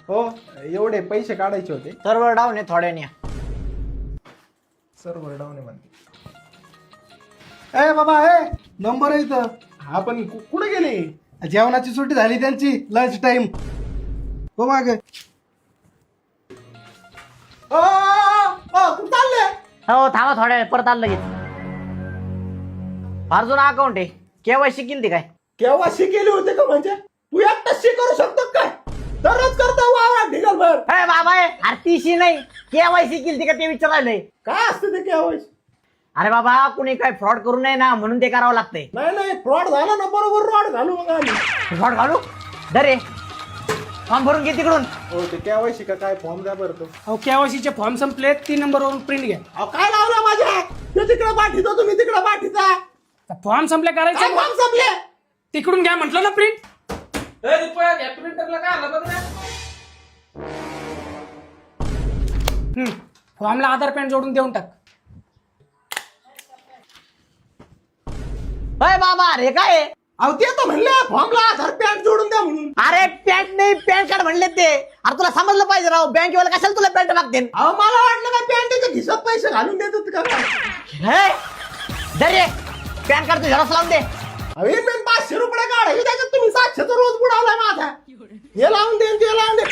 हो एवढे पैसे काढायचे होते. सर्व्हर डाऊन आहे थोड्याने. सर्व्हर डाऊन आहे म्हणते. ए बाबा ए नंबर आहे इथं. हा पण कुठे गेले? जेवणाची सुट्टी झाली त्यांची, लंच टाइम. हो मागे. कुठं चालले? हो थांबा थोड्या वेळ, परत आलं लगेच. फार जुना अकाउंट आहे. केवायसी केली काय? केव्हा शिकेले होते का? म्हणजे तू एकटाच करू शकतो काय? दररोज करतो वा ढिगलभर. अरे बाबा आरतीशी नाही, केवायसी केली का ते विचारायलंय. काय असतं ते केव्हा? अरे बाबा कुणी काय फ्रॉड करू नये ना, म्हणून ते करावं लागतंय. नाही फ्रॉड झाला ना, बरोबर रॉड घालू मग आम्ही. फ्रॉड घालू दरे, फॉर्म भरून घे तिकडून. हो ते केवायसी का काय फॉर्म द्या बरं तो. अहो केवायसीचे फॉर्म संपले, 3 नंबरवरून प्रिंट घ्या. अहो काय लावलं माझ्या? ते तिकडे पाठीतो, तुम्ही तिकडे पाठीचा. फॉर्म संपले काय करायचे, फॉर्म संपले? तिकडून घ्या म्हटलं ना प्रिंट. फॉर्मला आधार पॅन जोडून देऊन टाक. अरे बाबा अरे काय आहे? अहो ते तर म्हणले फॉर्मला आधार पॅन जोडून द्या म्हणून. अरे पॅन्ट नाही पॅन कार्ड म्हणले ते. अरे तुला समजलं पाहिजे राव, बँकेवाला कशाला तुला पॅन्ट मागते. अहो मला वाटलं काय पॅन्टच्या खिशात पैसे घालून देतात का काय? दरे पॅन कार्ड तू झेरॉक्स लावून दे. अहो मी 500 रुपये काढायचे, त्याच्यात तुम्ही 700 रोज बुडावलाय माझा. हे लावून दे ते लावून दे.